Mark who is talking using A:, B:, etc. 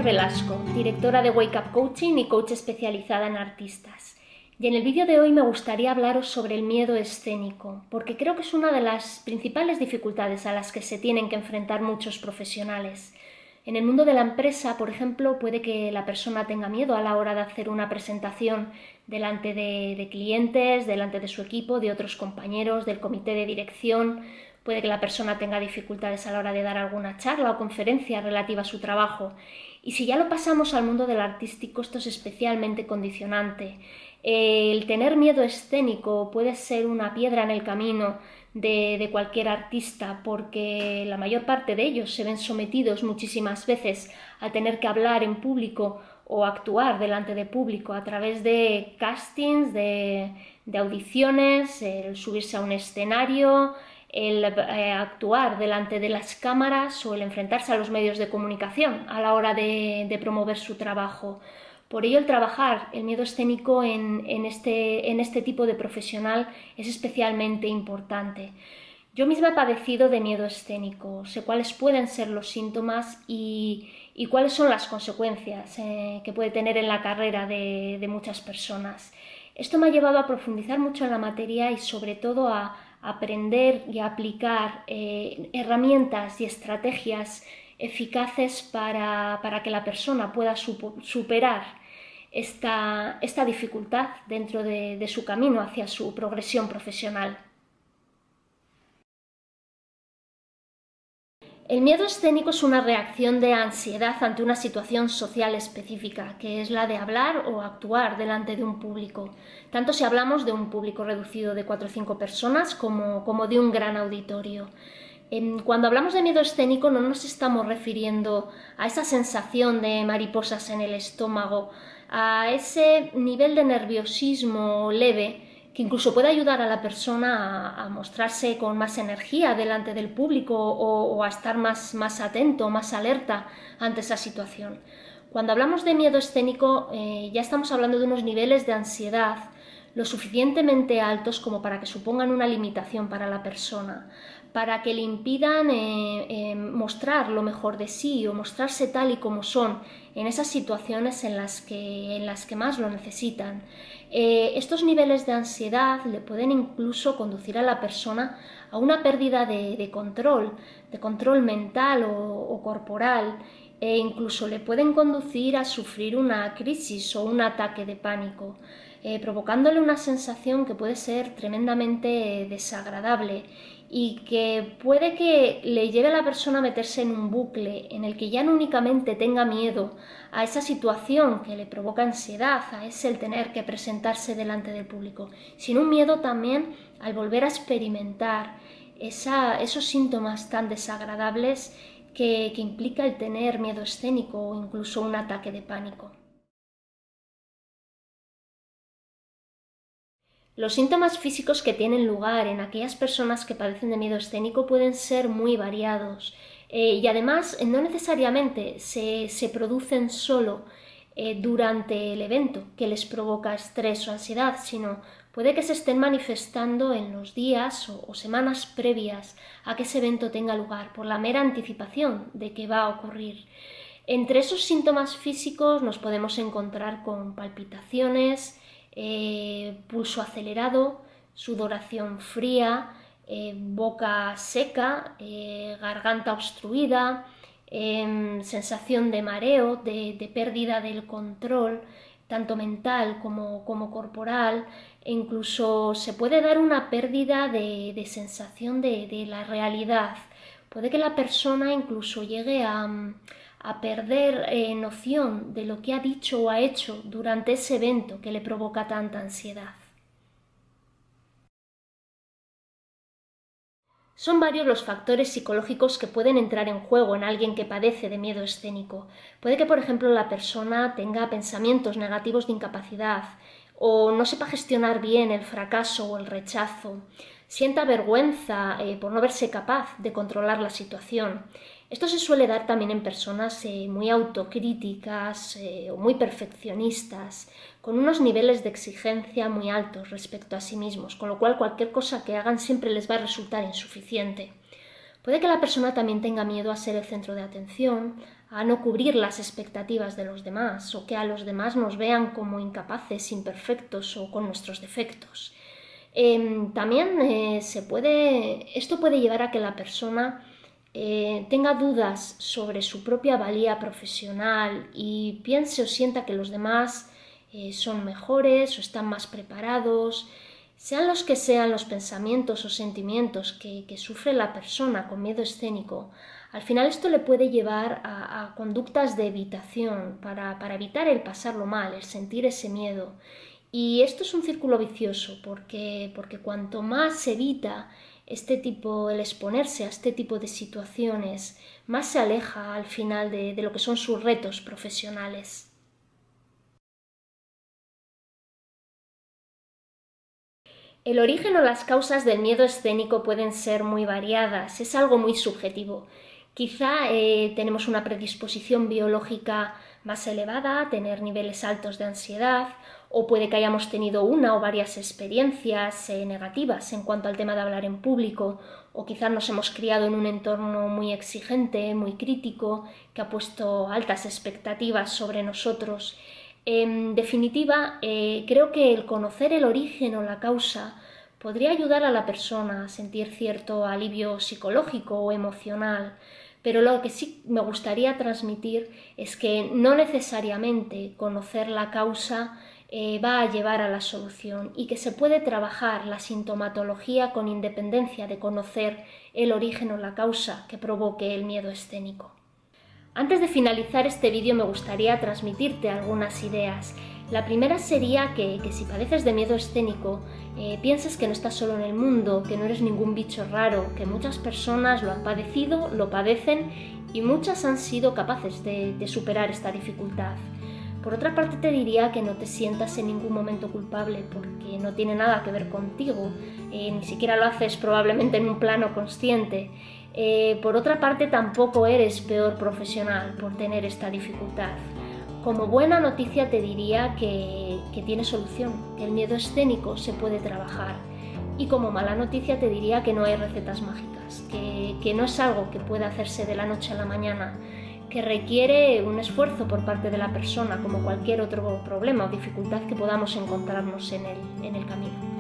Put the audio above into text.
A: Esther Velasco, directora de Wake Up Coaching y coach especializada en artistas. Y en el vídeo de hoy me gustaría hablaros sobre el miedo escénico, porque creo que es una de las principales dificultades a las que se tienen que enfrentar muchos profesionales. En el mundo de la empresa, por ejemplo, puede que la persona tenga miedo a la hora de hacer una presentación delante de clientes, delante de su equipo, de otros compañeros, del comité de dirección. Puede que la persona tenga dificultades a la hora de dar alguna charla o conferencia relativa a su trabajo. Y si ya lo pasamos al mundo del artístico, esto es especialmente condicionante. El tener miedo escénico puede ser una piedra en el camino de cualquier artista, porque la mayor parte de ellos se ven sometidos muchísimas veces a tener que hablar en público o actuar delante de público a través de castings, de audiciones, el subirse a un escenario, el actuar delante de las cámaras o el enfrentarse a los medios de comunicación a la hora de promover su trabajo. Por ello, el trabajar el miedo escénico en este tipo de profesional es especialmente importante. Yo misma he padecido de miedo escénico, sé cuáles pueden ser los síntomas y cuáles son las consecuencias que puede tener en la carrera de muchas personas. Esto me ha llevado a profundizar mucho en la materia y sobre todo a aprender y a aplicar herramientas y estrategias eficaces para que la persona pueda superar esta dificultad dentro de su camino hacia su progresión profesional. El miedo escénico es una reacción de ansiedad ante una situación social específica, que es la de hablar o actuar delante de un público, tanto si hablamos de un público reducido de 4 o 5 personas como de un gran auditorio. Cuando hablamos de miedo escénico no nos estamos refiriendo a esa sensación de mariposas en el estómago, a ese nivel de nerviosismo leve que incluso puede ayudar a la persona a mostrarse con más energía delante del público o a estar más atento, más alerta ante esa situación. Cuando hablamos de miedo escénico ya estamos hablando de unos niveles de ansiedad lo suficientemente altos como para que supongan una limitación para la persona, para que le impidan mostrar lo mejor de sí o mostrarse tal y como son en esas situaciones en las que más lo necesitan. Estos niveles de ansiedad le pueden incluso conducir a la persona a una pérdida de control mental o corporal, e incluso le pueden conducir a sufrir una crisis o un ataque de pánico, provocándole una sensación que puede ser tremendamente desagradable y que puede que le lleve a la persona a meterse en un bucle en el que ya no únicamente tenga miedo a esa situación que le provoca ansiedad, a ese el tener que presentarse delante del público, sino un miedo también al volver a experimentar esos síntomas tan desagradables que implica el tener miedo escénico o incluso un ataque de pánico. Los síntomas físicos que tienen lugar en aquellas personas que padecen de miedo escénico pueden ser muy variados y además no necesariamente se producen solo durante el evento que les provoca estrés o ansiedad, sino puede que se estén manifestando en los días o semanas previas a que ese evento tenga lugar por la mera anticipación de que va a ocurrir. Entre esos síntomas físicos nos podemos encontrar con palpitaciones, pulso acelerado, sudoración fría, boca seca, garganta obstruida, sensación de mareo, de pérdida del control, tanto mental como corporal, e incluso se puede dar una pérdida de sensación de la realidad. Puede que la persona incluso llegue a perder noción de lo que ha dicho o ha hecho durante ese evento que le provoca tanta ansiedad. Son varios los factores psicológicos que pueden entrar en juego en alguien que padece de miedo escénico. Puede que, por ejemplo, la persona tenga pensamientos negativos de incapacidad o no sepa gestionar bien el fracaso o el rechazo, sienta vergüenza por no verse capaz de controlar la situación. Esto se suele dar también en personas muy autocríticas o muy perfeccionistas, con unos niveles de exigencia muy altos respecto a sí mismos, con lo cual cualquier cosa que hagan siempre les va a resultar insuficiente. Puede que la persona también tenga miedo a ser el centro de atención, a no cubrir las expectativas de los demás o que a los demás nos vean como incapaces, imperfectos o con nuestros defectos. También esto puede llevar a que la persona tenga dudas sobre su propia valía profesional y piense o sienta que los demás son mejores o están más preparados. Sean los que sean los pensamientos o sentimientos que sufre la persona con miedo escénico, al final esto le puede llevar a conductas de evitación para evitar el pasarlo mal, el sentir ese miedo. Y esto es un círculo vicioso porque cuanto más se evita el exponerse a este tipo de situaciones, más se aleja al final de lo que son sus retos profesionales. El origen o las causas del miedo escénico pueden ser muy variadas, es algo muy subjetivo. Quizá tenemos una predisposición biológica más elevada a tener niveles altos de ansiedad, o puede que hayamos tenido una o varias experiencias negativas en cuanto al tema de hablar en público, o quizás nos hemos criado en un entorno muy exigente, muy crítico, que ha puesto altas expectativas sobre nosotros. En definitiva, creo que el conocer el origen o la causa podría ayudar a la persona a sentir cierto alivio psicológico o emocional, pero lo que sí me gustaría transmitir es que no necesariamente conocer la causa va a llevar a la solución y que se puede trabajar la sintomatología con independencia de conocer el origen o la causa que provoque el miedo escénico. Antes de finalizar este vídeo me gustaría transmitirte algunas ideas. La primera sería que si padeces de miedo escénico, pienses que no estás solo en el mundo, que no eres ningún bicho raro, que muchas personas lo han padecido, lo padecen y muchas han sido capaces de superar esta dificultad. Por otra parte te diría que no te sientas en ningún momento culpable porque no tiene nada que ver contigo, ni siquiera lo haces probablemente en un plano consciente. Por otra parte tampoco eres peor profesional por tener esta dificultad. Como buena noticia te diría que tiene solución, que el miedo escénico se puede trabajar. Y como mala noticia te diría que no hay recetas mágicas, que no es algo que pueda hacerse de la noche a la mañana, que requiere un esfuerzo por parte de la persona, como cualquier otro problema o dificultad que podamos encontrarnos en el camino.